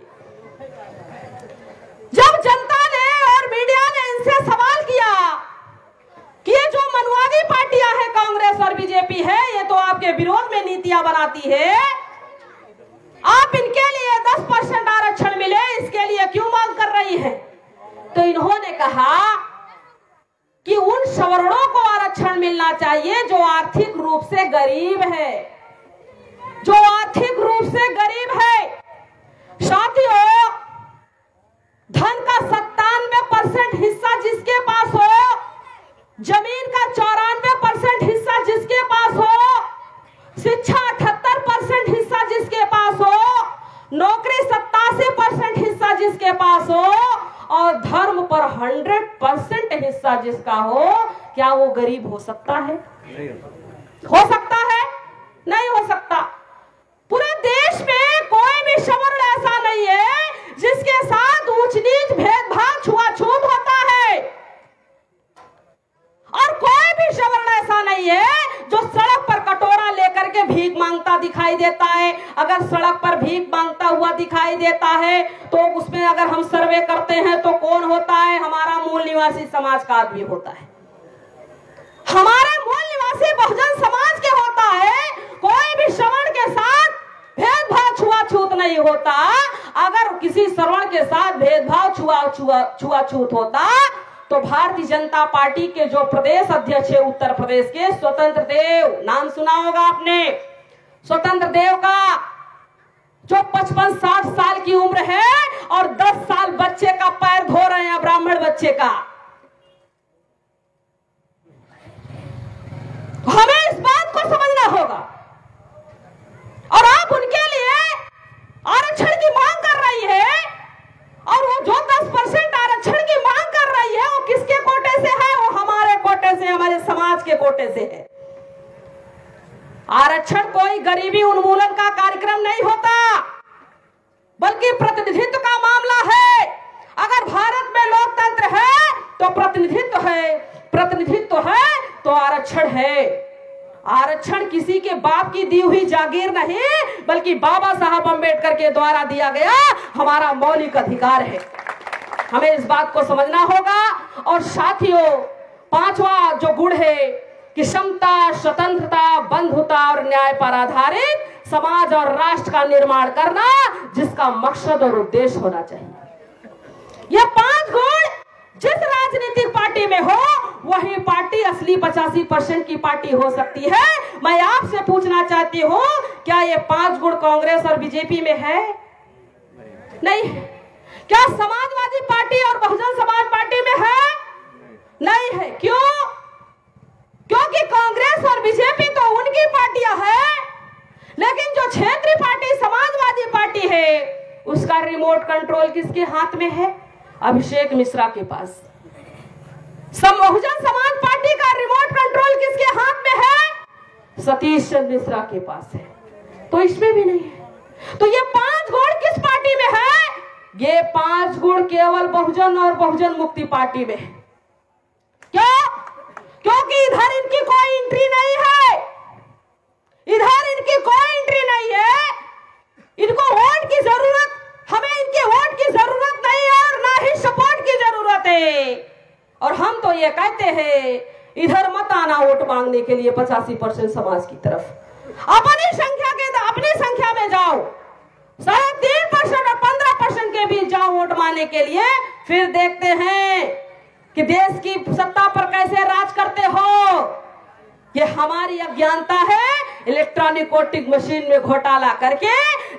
जब जनता ने और मीडिया ने इनसे सवाल किया कि ये जो मनुवादी पार्टियां हैं, कांग्रेस और बीजेपी है, ये तो आपके विरोध में नीतियां बनाती है, आप इनके लिए 10% आरक्षण मिले, इसके लिए क्यों मांग कर रही है? तो इन्होंने कहा कि उन सवर्णों को आरक्षण मिलना चाहिए जो आर्थिक रूप से गरीब है, जो आर्थिक रूप से गरीब है। साथियों, धन का 97% हिस्सा जिसके पास हो, जमीन का 94% हिस्सा जिसके पास हो, शिक्षा 78% हिस्सा जिसके पास हो, नौकरी 87% हिस्सा जिसके जिसके पास हो और धर्म पर 100% हिस्सा जिसका हो, क्या वो गरीब हो सकता है? हो सकता है? नहीं हो सकता। पूरे देश में कोई भी सवर्ण ऐसा नहीं है जिसके साथ ऊंच नीच भेदभाव छुआछूत होता है, और कोई भी सवर्ण ऐसा नहीं है जो सड़क पर कटोरा लेकर के भीख मांगता दिखाई देता है। अगर सड़क पर भीख मांगता हुआ दिखाई देता है तो उसमें अगर हम सर्वे करते हैं तो कौन होता है? हमारा मूल निवासी समाज का आदमी होता है, हमारे मूल निवासी बहुजन समाज के होता है। कोई भी सवर्ण के साथ भेदभाव छुआछूत नहीं होता। अगर किसी सवर्ण के साथ भेदभाव छुआछूत होता तो भारतीय जनता पार्टी के जो प्रदेश अध्यक्ष है उत्तर प्रदेश के, स्वतंत्र देव, नाम सुना होगा आपने, स्वतंत्र देव का, जो 55-60 साल की उम्र है और 10 साल बच्चे का पैर धो रहे हैं, ब्राह्मण बच्चे का। हमें इस बात को समझना होगा। और आप उनके लिए आरक्षण की मांग कर रही है, और वो जो 10% आरक्षण की मांग कर रही है वो किसके कोटे से है? वो हमारे कोटे से, हमारे समाज के कोटे से है। आरक्षण कोई गरीबी उन्मूलन का कार्यक्रम नहीं होता, बल्कि प्रतिनिधित्व का मामला है। अगर भारत में लोकतंत्र है तो प्रतिनिधित्व है, प्रतिनिधित्व है तो आरक्षण है। आरक्षण किसी के बाप की दी हुई जागीर नहीं, बल्कि बाबा साहब अंबेडकर के द्वारा दिया गया हमारा मौलिक अधिकार है। हमें इस बात को समझना होगा। और साथियों, 5वां जो गुण है कि समता, स्वतंत्रता, बंधुता और न्याय पर आधारित समाज और राष्ट्र का निर्माण करना, जिसका मकसद और उद्देश्य होना चाहिए। यह 5 गुण जिस राजनीतिक पार्टी में हो वही पार्टी असली 85% की पार्टी हो सकती है। मैं आपसे पूछना चाहती हूँ, क्या ये 5 गुण कांग्रेस और बीजेपी में है? नहीं। क्या समाजवादी पार्टी और बहुजन समाज पार्टी में है? नहीं है। क्यों? क्योंकि कांग्रेस और बीजेपी तो उनकी पार्टियां हैं, लेकिन जो क्षेत्रीय पार्टी समाजवादी पार्टी है उसका रिमोट कंट्रोल किसके हाथ में है? अभिषेक मिश्रा के पास। बहुजन समाज पार्टी का रिमोट कंट्रोल किसके हाथ में है? सतीश चंद्र मिश्रा के पास है। तो इसमें भी नहीं है। तो ये 5 गुण किस पार्टी में है? ये 5 गुण केवल बहुजन और बहुजन मुक्ति पार्टी में है। क्यों? क्योंकि इधर इनकी कोई एंट्री नहीं है, इधर इनकी कोई एंट्री नहीं है। इनको वोट की जरूरत, हमें इनके वोट की जरूरत नहीं है और ना ही सपोर्ट की जरूरत है। और हम तो ये कहते हैं इधर मत आना वोट मांगने के लिए 85% समाज की तरफ। अपनी संख्या में जाओ, 3.5% और 15% के बीच जाओ वोट मांगने के लिए। फिर देखते हैं कि देश की सत्ता पर कैसे राज करते हो। ये हमारी अज्ञानता है। इलेक्ट्रॉनिक वोटिंग मशीन में घोटाला करके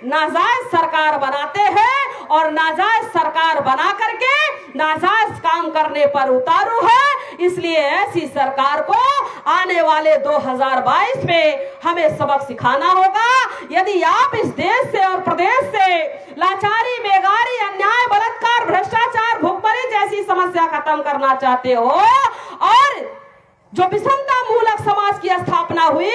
नाजायज सरकार बनाते हैं और नाजायज सरकार बना करके नाजायज काम करने पर उतारू है। इसलिए ऐसी सरकार को आने वाले 2022 में हमें सबक सिखाना होगा। यदि आप इस देश से और प्रदेश से लाचारी, बेगारी, अन्याय, बलात्कार, भ्रष्टाचार, भुखमरी जैसी समस्या खत्म करना चाहते हो और जो विषमता मूलक समाज की स्थापना हुई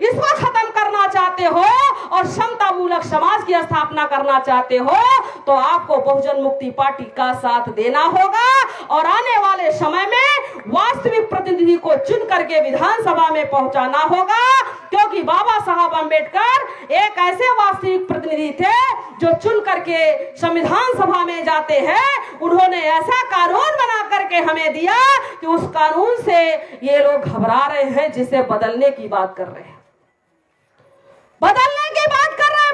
इसको खत्म करना चाहते हो और समता मूलक समाज की स्थापना करना चाहते हो, तो आपको बहुजन मुक्ति पार्टी का साथ देना होगा और आने वाले समय में वास्तविक प्रतिनिधि को चुन करके विधानसभा में पहुंचाना होगा। क्योंकि बाबा साहब अंबेडकर एक ऐसे वास्तविक प्रतिनिधि थे जो चुन करके संविधान सभा में जाते हैं। उन्होंने ऐसा कानून बना करके हमें दिया कि उस कानून से ये लोग घबरा रहे हैं, जिसे बदलने की बात कर रहे हैं, बदलने की बात कर रहे हैं।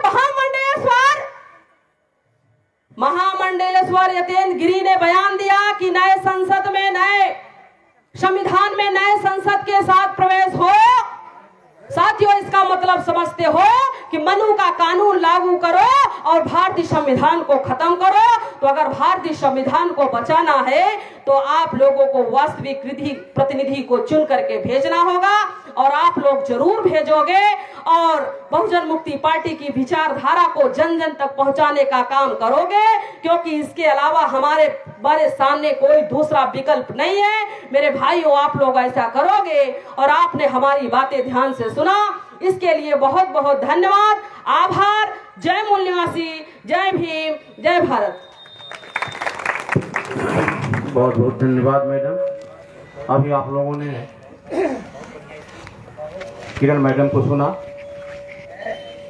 महामंडलेश्वर यतेंद्र गिरी ने बयान दिया कि नए संसद में, नए संविधान में नए संसद के साथ प्रवेश हो। साथियों, इसका मतलब समझते हो कि मनु का कानून लागू करो और भारतीय संविधान को खत्म करो। तो अगर भारतीय संविधान को बचाना है तो आप लोगों को वास्तविक प्रतिनिधि को चुन करके भेजना होगा और आप लोग जरूर भेजोगे। और बहुजन मुक्ति पार्टी की विचारधारा को जन जन तक पहुंचाने का काम करोगे, क्योंकि इसके अलावा हमारे बड़े सामने कोई दूसरा विकल्प नहीं है। मेरे भाइयों, आप लोग ऐसा करोगे और आपने हमारी बातें ध्यान से सुना, इसके लिए बहुत बहुत धन्यवाद, आभार। जय मूल निवासी, जय भीम, जय भारत। बहुत बहुत धन्यवाद मैडम। अभी आप लोगों ने किरण मैडम को सुना,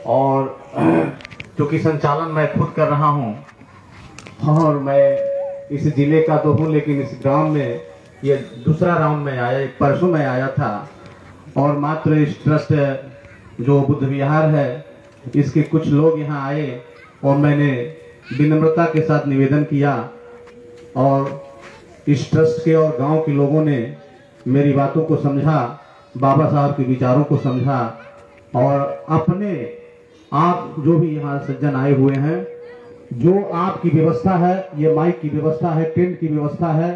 और चूंकि संचालन मैं खुद कर रहा हूं और मैं इस जिले का तो हूं, लेकिन इस गांव में ये दूसरा राउंड में आया, परसों में आया था, और मात्र इस ट्रस्ट जो बुद्ध विहार है इसके कुछ लोग यहाँ आए और मैंने विनम्रता के साथ निवेदन किया, और इस ट्रस्ट के और गांव के लोगों ने मेरी बातों को समझा, बाबा साहब के विचारों को समझा, और अपने आप जो भी यहाँ सज्जन आए हुए हैं, जो आपकी व्यवस्था है, ये माइक की व्यवस्था है, टेंट की व्यवस्था है,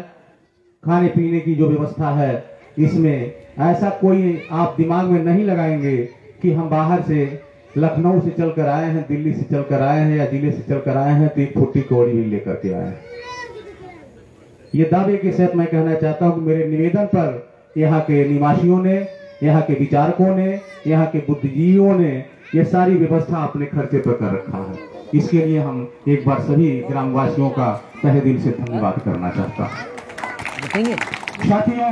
खाने पीने की जो व्यवस्था है, इसमें ऐसा कोई आप दिमाग में नहीं लगाएंगे कि हम बाहर से लखनऊ से चलकर आए हैं, दिल्ली से चलकर आए हैं या जिले से चलकर आए हैं तो एक फुट्टी कौड़ी भी लेकर के आए हैं। ये दावे के साथ मैं कहना चाहता हूं कि मेरे निवेदन पर यहाँ के निवासियों ने, यहाँ के विचारकों ने, यहाँ के बुद्धिजीवियों ने ये सारी व्यवस्था अपने खर्चे पर कर रखा है। इसके लिए हम एक बार सभी ग्रामवासियों का तहे दिल से धन्यवाद करना चाहता हूँ। साथियों,